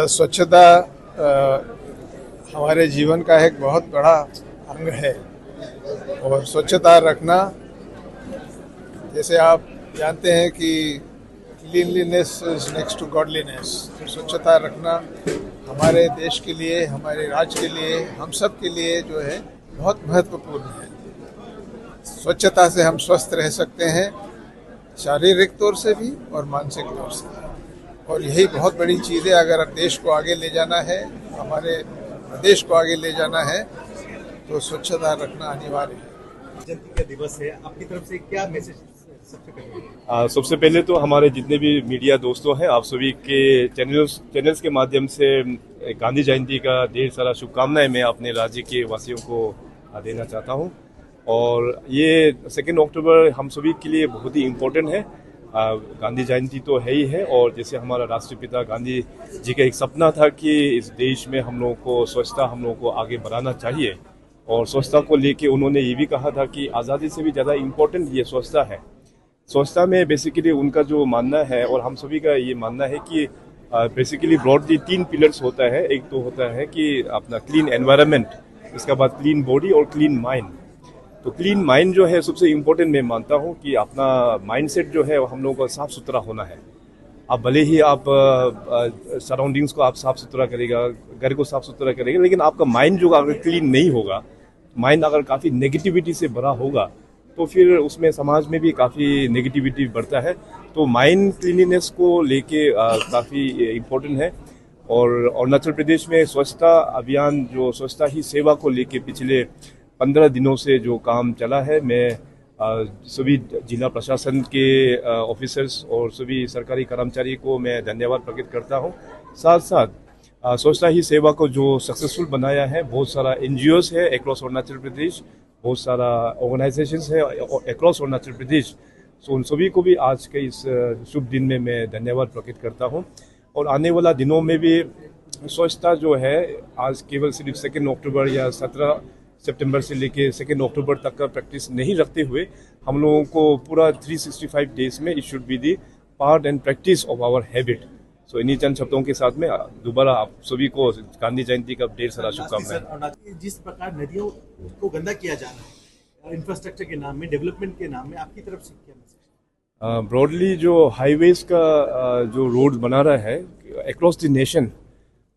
स्वच्छता हमारे जीवन का एक बहुत बड़ा अंग है और स्वच्छता रखना, जैसे आप जानते हैं कि cleanliness is next to godliness. तो स्वच्छता रखना हमारे देश के लिए, हमारे राज्य के लिए, हम सब के लिए जो है बहुत महत्वपूर्ण है। स्वच्छता से हम स्वस्थ रह सकते हैं, शारीरिक तौर से भी और मानसिक तौर से भी। और यही बहुत बड़ी चीज़ है। अगर देश को आगे ले जाना है, हमारे प्रदेश को आगे ले जाना है, तो स्वच्छता रखना अनिवार्य है। जयंती का दिवस है, आपकी तरफ से क्या मैसेज सबसे पहले? सबसे पहले तो हमारे जितने भी मीडिया दोस्तों हैं, आप सभी के चैनल्स के माध्यम से गांधी जयंती का ढेर सारा शुभकामनाएं मैं अपने राज्य के वासियों को देना चाहता हूं। और ये 2 अक्टूबर हम सभी के लिए बहुत ही इम्पोर्टेंट है। गांधी जयंती तो है ही है, और जैसे हमारा राष्ट्रपिता गांधी जी का एक सपना था कि इस देश में हम लोगों को स्वच्छता हम लोगों को आगे बढ़ाना चाहिए, और स्वच्छता को लेके उन्होंने ये भी कहा था कि आज़ादी से भी ज़्यादा इम्पोर्टेंट ये स्वच्छता है। स्वच्छता में बेसिकली उनका जो मानना है और हम सभी का ये मानना है कि बेसिकली ब्रॉडली 3 पिलर्स होता है। एक तो होता है कि अपना क्लीन एनवायरनमेंट, इसके बाद क्लीन बॉडी और क्लीन माइंड। तो क्लीन माइंड जो है सबसे इम्पोर्टेंट मैं मानता हूँ कि अपना माइंडसेट जो है हम लोगों का साफ़ सुथरा होना है। आप भले ही आप सराउंडिंग्स को आप साफ़ सुथरा करेगा, घर को साफ़ सुथरा करेगा, लेकिन आपका माइंड जो अगर क्लीन नहीं होगा, माइंड अगर काफ़ी नेगेटिविटी से भरा होगा, तो फिर उसमें समाज में भी काफ़ी नेगेटिविटी बढ़ता है। तो माइंड क्लीनिनेस को लेके काफ़ी इम्पोर्टेंट है। और अरुणाचल प्रदेश में स्वच्छता अभियान, जो स्वच्छता ही सेवा को लेके पिछले 15 दिनों से जो काम चला है, मैं सभी जिला प्रशासन के ऑफिसर्स और सभी सरकारी कर्मचारी को मैं धन्यवाद प्रकट करता हूँ। साथ साथ स्वच्छता ही सेवा को जो सक्सेसफुल बनाया है, बहुत सारा NGOs है अक्रॉस अरुणाचल प्रदेश, बहुत सारा ऑर्गेनाइजेशंस है अक्रॉस अरुणाचल प्रदेश। सो उन सभी को भी आज के इस शुभ दिन में मैं धन्यवाद प्रकट करता हूँ। और आने वाला दिनों में भी स्वच्छता जो है, आज केवल सिर्फ 2 अक्टूबर या 17 सितंबर से लेके 2 अक्टूबर तक का प्रैक्टिस नहीं रखते हुए, हम लोगों को पूरा 365 डेज में it should be the part and practice of our habit. So इन्हीं चंद शब्दों के साथ में दोबारा आप सभी को गांधी जयंती का ढेर सारा शुभकामनाएं। जिस प्रकार नदियों को गंदा किया जा रहा है इंफ्रास्ट्रक्चर के नाम में, डेवलपमेंट के नाम में, आपकी तरफ से क्या मैसेज? ब्रॉडली जो हाईवेज का जो रोड बना रहा है अक्रॉस द नेशन,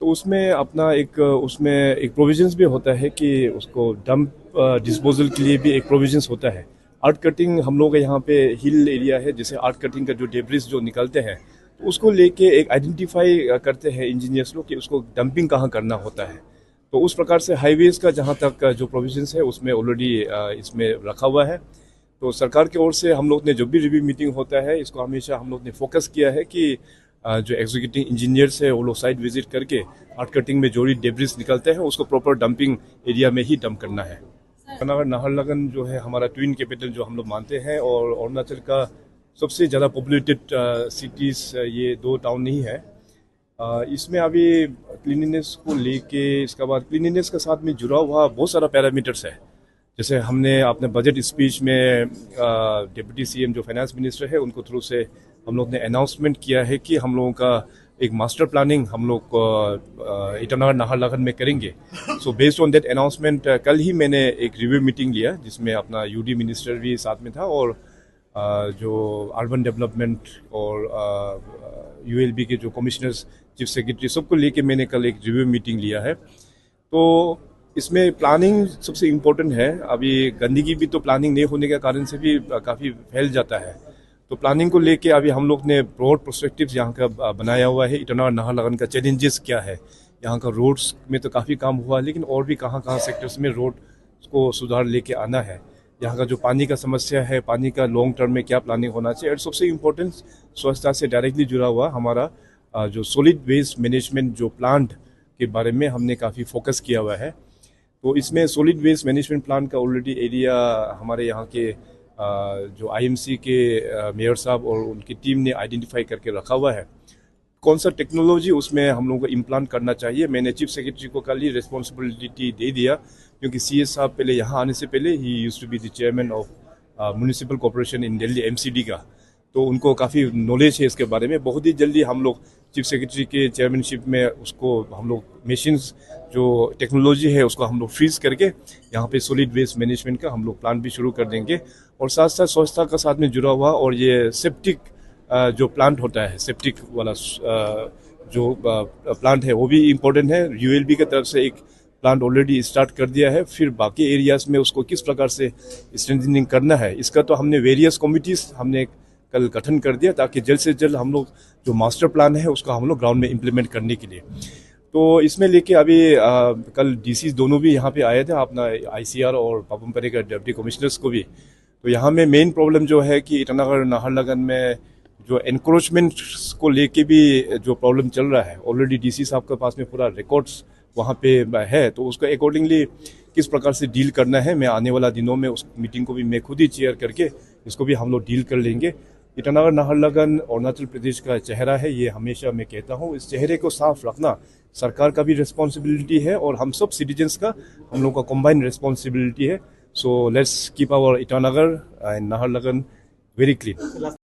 तो उसमें अपना उसमें एक प्रोविजंस भी होता है कि उसको डंप डिस्पोजल के लिए भी एक प्रोविजंस होता है। आर्ट कटिंग हम लोग यहाँ पे हिल एरिया है, जैसे आर्ट कटिंग का जो डेब्रिस जो निकलते हैं, तो उसको लेके एक आइडेंटिफाई करते हैं इंजीनियर्स लोग कि उसको डंपिंग कहाँ करना होता है। तो उस प्रकार से हाईवेज का जहाँ तक जो प्रोविजंस है उसमें ऑलरेडी इसमें रखा हुआ है। तो सरकार की ओर से हम लोग ने जब भी रिव्यू मीटिंग होता है, इसको हमेशा हम लोग ने फोकस किया है कि जो एग्जीक्यूटिव इंजीनियर्स है वो लोग साइट विजिट करके आर्ट कटिंग में जो भी डेब्रिस निकलते हैं उसको प्रॉपर डंपिंग एरिया में ही डंप करना है। नाहरलगुन जो है हमारा ट्विन कैपिटल जो हम लोग मानते हैं, और अरुणाचल का सबसे ज़्यादा पॉपुलेटेड सिटीज़ ये 2 टाउन नहीं है। इसमें अभी क्लीनिनेस को लेके, इसके बाद क्लीनिनेस के साथ में जुड़ा हुआ बहुत सारा पैरामीटर्स है। जैसे हमने अपने बजट स्पीच में डिप्टी CM जो फाइनेंस मिनिस्टर है उनको थ्रू से हम लोग ने अनाउंसमेंट किया है कि हम लोगों का एक मास्टर प्लानिंग हम लोग ईटानगर नाहरलगुन में करेंगे। So based on that announcement कल ही मैंने एक रिव्यू मीटिंग लिया, जिसमें अपना UD मिनिस्टर भी साथ में था, और जो अर्बन डेवलपमेंट और ULB के जो कमिश्नर्स, चीफ सेक्रेटरी, सबको लेके मैंने कल एक रिव्यू मीटिंग लिया है। तो इसमें प्लानिंग सबसे इम्पोर्टेंट है। अभी गंदगी भी तो प्लानिंग नहीं होने के कारण से भी काफ़ी फैल जाता है। तो प्लानिंग को लेके अभी हम लोग ने ब्रॉड पर्सपेक्टिव्स यहाँ का बनाया हुआ है। ईटानगर नाहरलगुन का चैलेंजेस क्या है, यहाँ का रोड्स में तो काफ़ी काम हुआ, लेकिन और भी कहाँ कहाँ सेक्टर्स में रोड को सुधार लेके आना है। यहाँ का जो पानी का समस्या है, पानी का लॉन्ग टर्म में क्या प्लानिंग होना चाहिए। और सबसे इम्पोर्टेंट स्वच्छता से डायरेक्टली जुड़ा हुआ हमारा जो सॉलिड वेस्ट मैनेजमेंट जो प्लांट के बारे में हमने काफ़ी फोकस किया हुआ है। तो इसमें सॉलिड वेस्ट मैनेजमेंट प्लांट का ऑलरेडी एरिया हमारे यहाँ के जो IMC के मेयर साहब और उनकी टीम ने आइडेंटिफाई करके रखा हुआ है। कौन सा टेक्नोलॉजी उसमें हम लोगों को इम्प्लांट करना चाहिए, मैंने चीफ सेक्रेटरी को कल ही रिस्पॉन्सिबिलिटी दे दिया, क्योंकि CS साहब पहले यहाँ आने से पहले ही used to be the chairman of municipal corporation in Delhi MCD का, तो उनको काफ़ी नॉलेज है इसके बारे में। बहुत ही जल्दी हम लोग चीफ सेक्रेटरी के चेयरमैनशिप में उसको हम लोग मशीन्स जो टेक्नोलॉजी है उसको हम लोग फ्रीज करके यहाँ पे सॉलिड वेस्ट मैनेजमेंट का हम लोग प्लान भी शुरू कर देंगे। और साथ साथ स्वच्छता का साथ में जुड़ा हुआ और ये सेप्टिक जो प्लांट होता है, सेप्टिक वाला जो प्लांट है वो भी इम्पोर्टेंट है। यूएलबी की तरफ से एक प्लांट ऑलरेडी स्टार्ट कर दिया है, फिर बाकी एरियाज में उसको किस प्रकार से स्ट्रेंथनिंग करना है इसका तो हमने वेरियस कमिटीज हमने कल गठन कर दिया ताकि जल्द से जल्द हम लोग जो मास्टर प्लान है उसका हम लोग ग्राउंड में इम्प्लीमेंट करने के लिए। तो इसमें लेके अभी कल डीसी दोनों भी यहाँ पे आए थे, अपना आईसीआर और पापुमपरे का डिप्टी कमिश्नर्स को भी। तो यहाँ में मेन प्रॉब्लम जो है कि ईटानगर नाहरलगुन में जो एनक्रोचमेंट को लेके भी जो प्रॉब्लम चल रहा है, ऑलरेडी डीसी साहब के पास में पूरा रिकॉर्ड्स वहाँ पे है, तो उसको अकॉर्डिंगली किस प्रकार से डील करना है मैं आने वाला दिनों में उस मीटिंग को भी मैं खुद ही चेयर करके इसको भी हम लोग डील कर लेंगे। ईटानगर नाहरलगुन अरुणाचल प्रदेश का चेहरा है, ये हमेशा मैं कहता हूँ, इस चेहरे को साफ रखना सरकार का भी रिस्पॉन्सिबिलिटी है और हम सब सिटीजन्स का हम लोग का कॉम्बाइंड रिस्पॉन्सिबिलिटी है। So let's keep our Itanagar and Naharlagun very clean.